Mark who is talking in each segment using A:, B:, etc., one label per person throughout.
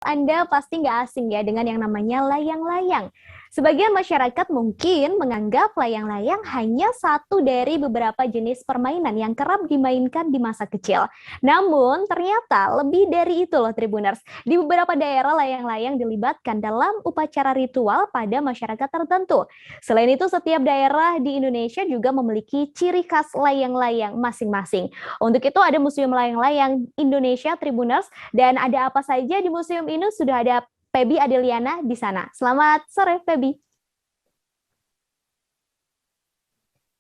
A: Anda pasti nggak asing ya dengan yang namanya layang-layang. Sebagian masyarakat mungkin menganggap layang-layang hanya satu dari beberapa jenis permainan yang kerap dimainkan di masa kecil. Namun ternyata lebih dari itu loh Tribuners. Di beberapa daerah layang-layang dilibatkan dalam upacara ritual pada masyarakat tertentu. Selain itu setiap daerah di Indonesia juga memiliki ciri khas layang-layang masing-masing. Untuk itu ada Museum Layang-Layang Indonesia Tribuners dan ada apa saja di museum ini sudah ada Feby Adeliana di sana. Selamat sore, Feby.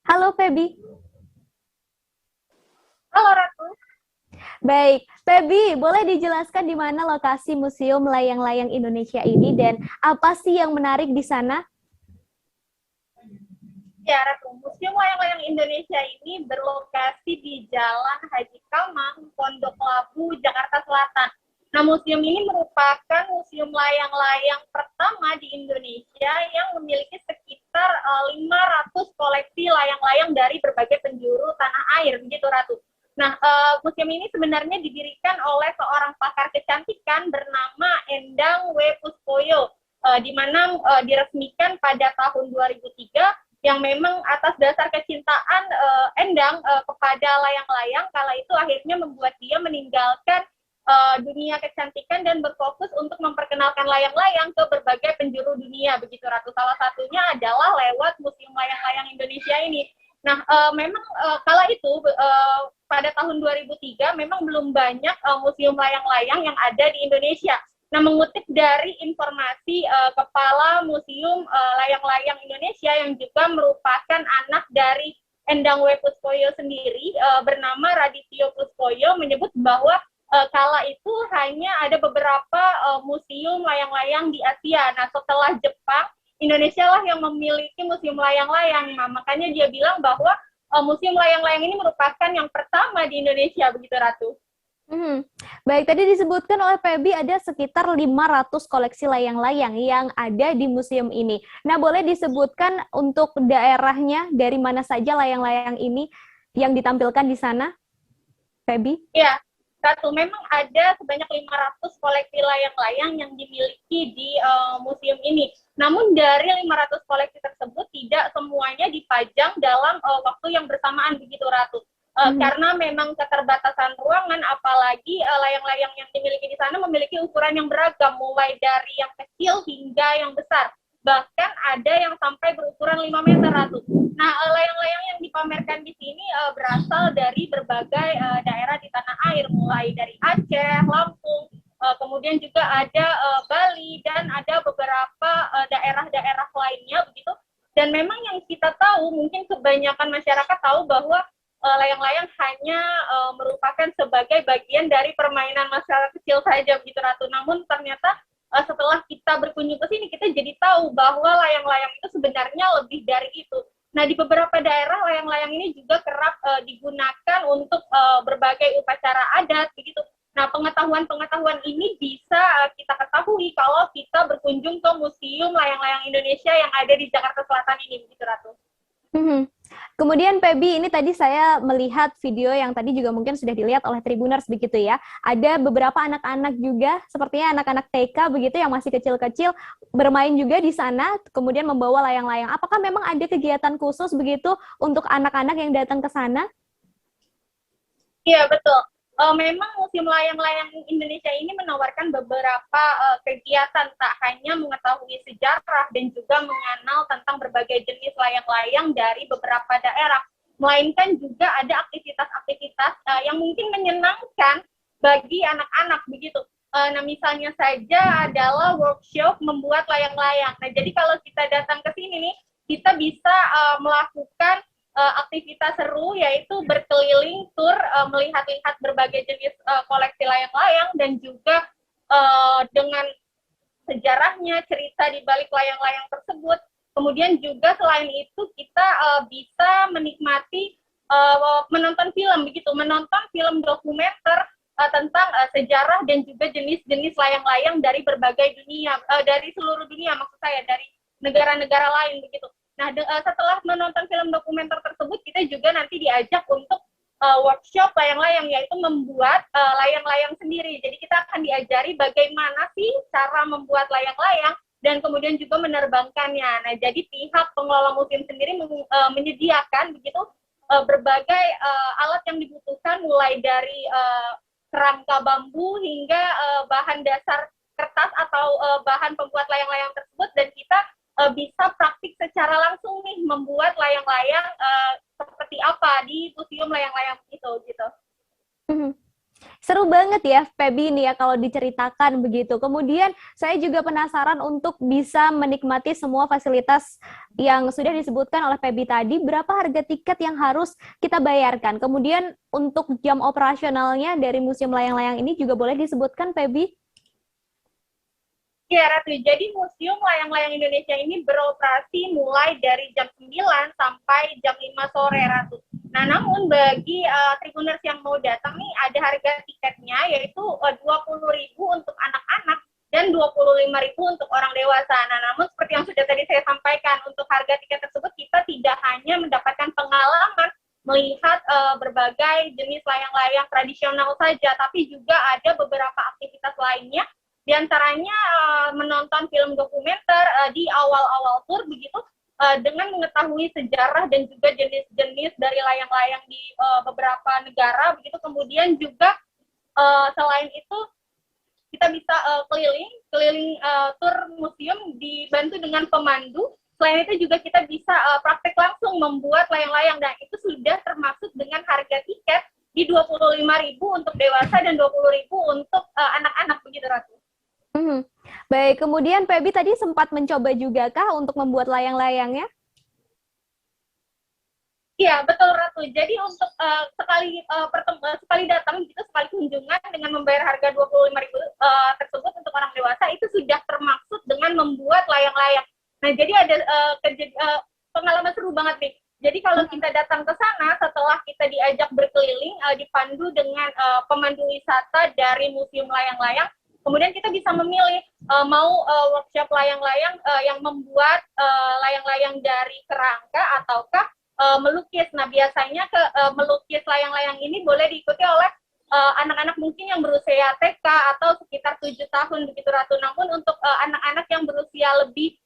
A: Halo, Feby.
B: Halo Ratu.
A: Baik, Feby, boleh dijelaskan di mana lokasi Museum Layang-Layang Indonesia ini dan apa sih yang menarik di sana?
B: Ya Ratu, Museum Layang-Layang Indonesia ini berlokasi di Jalan Haji Kamang, Pondok Labu, Jakarta Selatan. Nah, museum ini merupakan museum layang-layang pertama di Indonesia yang memiliki sekitar 500 koleksi layang-layang dari berbagai penjuru tanah air, begitu Ratu. Nah, museum ini sebenarnya didirikan oleh seorang pakar kecantikan bernama Endang W. Puspoyo, di mana diresmikan pada tahun 2003 yang memang atas dasar kecintaan Endang kepada layang-layang, kala itu akhirnya membuat dia meninggalkan dunia kecantikan dan berfokus untuk memperkenalkan layang-layang ke berbagai penjuru dunia, begitu Ratu. Salah satunya adalah lewat Museum Layang-Layang Indonesia ini. Nah, memang kala itu pada tahun 2003 memang belum banyak museum layang-layang yang ada di Indonesia. Nah, mengutip dari informasi Kepala Museum Layang-Layang Indonesia yang juga merupakan anak dari Endang W. Puspoyo sendiri, bernama Radityo Puspoyo, menyebut bahwa kala itu hanya ada beberapa museum layang-layang di Asia. Nah, setelah Jepang, Indonesia lah yang memiliki museum layang-layang. Nah, makanya dia bilang bahwa museum layang-layang ini merupakan yang pertama di Indonesia, begitu Ratu.
A: Hmm. Baik, tadi disebutkan oleh Feby ada sekitar 500 koleksi layang-layang yang ada di museum ini. Nah, boleh disebutkan untuk daerahnya dari mana saja layang-layang ini yang ditampilkan di sana, Feby?
B: Ya, Ratu, memang ada sebanyak 500 koleksi layang-layang yang dimiliki di museum ini. Namun dari 500 koleksi tersebut tidak semuanya dipajang dalam waktu yang bersamaan, begitu Ratu. Karena memang keterbatasan ruangan, apalagi layang-layang yang dimiliki di sana memiliki ukuran yang beragam, mulai dari yang kecil hingga yang besar. Bahkan ada yang sampai berukuran 5 meter, Ratu. Nah, layang-layang yang dipamerkan di sini berasal dari berbagai daerah di tanah air, mulai dari Aceh, Lampung, kemudian juga ada Bali, dan ada beberapa daerah-daerah lainnya, begitu. Dan memang yang kita tahu, mungkin kebanyakan masyarakat tahu bahwa layang-layang hanya merupakan sebagai bagian dari permainan masyarakat kecil saja, begitu Ratu. Namun ternyata setelah kita berkunjung ke sini, kita jadi tahu bahwa layang-layang itu sebenarnya lebih dari itu. Nah, di beberapa daerah layang-layang ini juga kerap digunakan untuk berbagai upacara adat, begitu. Nah, pengetahuan-pengetahuan ini bisa kita ketahui kalau kita berkunjung ke Museum Layang-Layang Indonesia yang ada di Jakarta Selatan ini, begitu Ratu.
A: Kemudian Feby, ini tadi saya melihat video yang tadi juga mungkin sudah dilihat oleh Tribuners begitu ya. Ada beberapa anak-anak juga, sepertinya anak-anak TK begitu yang masih kecil-kecil bermain juga di sana, kemudian membawa layang-layang. Apakah memang ada kegiatan khusus begitu untuk anak-anak yang datang ke sana?
B: Iya, betul. Memang Museum Layang-Layang Indonesia ini menawarkan beberapa kegiatan, tak hanya mengetahui sejarah dan juga mengenal tentang berbagai jenis layang-layang dari beberapa daerah, melainkan juga ada aktivitas-aktivitas yang mungkin menyenangkan bagi anak-anak, begitu. Nah, misalnya saja adalah workshop membuat layang-layang. Nah, jadi kalau kita datang ke sini nih, kita bisa melakukan aktivitas seru, yaitu berkeliling tur melihat-lihat berbagai jenis koleksi layang-layang dan juga dengan sejarahnya, cerita di balik layang-layang tersebut. Kemudian juga selain itu kita bisa menikmati menonton film, begitu, menonton film dokumenter tentang sejarah dan juga jenis-jenis layang-layang dari berbagai dunia, dari seluruh dunia, maksud saya dari negara-negara lain, begitu. Nah, setelah menonton film dokumenter tersebut, kita juga nanti diajak untuk workshop layang-layang, yaitu membuat layang-layang sendiri. Jadi kita akan diajari bagaimana sih cara membuat layang-layang dan kemudian juga menerbangkannya. Nah, jadi pihak pengelola museum sendiri menyediakan begitu berbagai alat yang dibutuhkan, mulai dari kerangka bambu hingga bahan dasar kertas atau bahan pembuat layang-layang tersebut, dan kita bisa praktik secara langsung nih membuat layang-layang seperti apa di museum layang-layang itu gitu.
A: Seru banget ya, Feby, ini ya kalau diceritakan begitu. Kemudian saya juga penasaran untuk bisa menikmati semua fasilitas yang sudah disebutkan oleh Feby tadi. Berapa harga tiket yang harus kita bayarkan? Kemudian untuk jam operasionalnya dari Museum Layang-Layang ini juga boleh disebutkan, Feby?
B: Ya, Ratu. Jadi Museum Layang-Layang Indonesia ini beroperasi mulai dari jam 9 sampai jam 5 sore, Ratu. Nah, namun bagi Tribuners yang mau datang nih, ada harga tiketnya, yaitu 20.000 untuk anak-anak dan 25.000 untuk orang dewasa. Nah, namun seperti yang sudah tadi saya sampaikan, untuk harga tiket tersebut kita tidak hanya mendapatkan pengalaman melihat berbagai jenis layang-layang tradisional saja, tapi juga ada beberapa aktivitas lainnya. Di antaranya menonton film dokumenter di awal-awal tur begitu, dengan mengetahui sejarah dan juga jenis-jenis dari layang-layang di beberapa negara begitu. Kemudian juga selain itu kita bisa keliling tur museum dibantu dengan pemandu. Selain itu juga kita bisa praktek langsung membuat layang-layang, dan itu sudah termasuk dengan harga tiket di 25.000 untuk dewasa dan 20.000 untuk anak-anak begitu, Ratu.
A: Baik, kemudian Feby tadi sempat mencoba juga kah untuk membuat layang-layangnya?
B: Iya, betul, Ratu. Jadi untuk sekali datang gitu, sekali kunjungan dengan membayar harga 25.000 tersebut untuk orang dewasa, itu sudah termaksud dengan membuat layang-layang. Nah, jadi ada pengalaman seru banget nih. Jadi kalau kita datang ke sana, setelah kita diajak berkeliling, dipandu dengan pemandu wisata dari Museum Layang-Layang, kemudian kita bisa memilih mau workshop layang-layang yang membuat layang-layang dari kerangka ataukah melukis. Nah, biasanya melukis layang-layang ini boleh diikuti oleh anak-anak mungkin yang berusia TK atau sekitar 7 tahun begitu, Ratu. Namun untuk anak-anak yang berusia lebih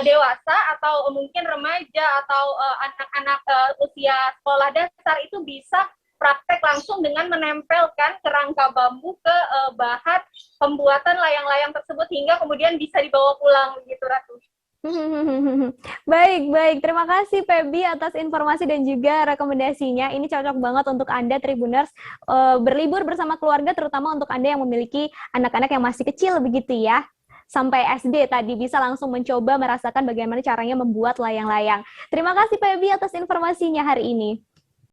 B: dewasa atau mungkin remaja atau anak-anak usia sekolah dasar, itu bisa praktek langsung dengan menempelkan kerangka bambu ke bahan pembuatan layang-layang tersebut hingga kemudian bisa dibawa pulang begitu, Ratu.
A: Baik. Terima kasih Feby atas informasi dan juga rekomendasinya. Ini cocok banget untuk Anda Tribuners berlibur bersama keluarga, terutama untuk Anda yang memiliki anak-anak yang masih kecil begitu ya. Sampai SD tadi bisa langsung mencoba merasakan bagaimana caranya membuat layang-layang. Terima kasih Feby atas informasinya hari ini.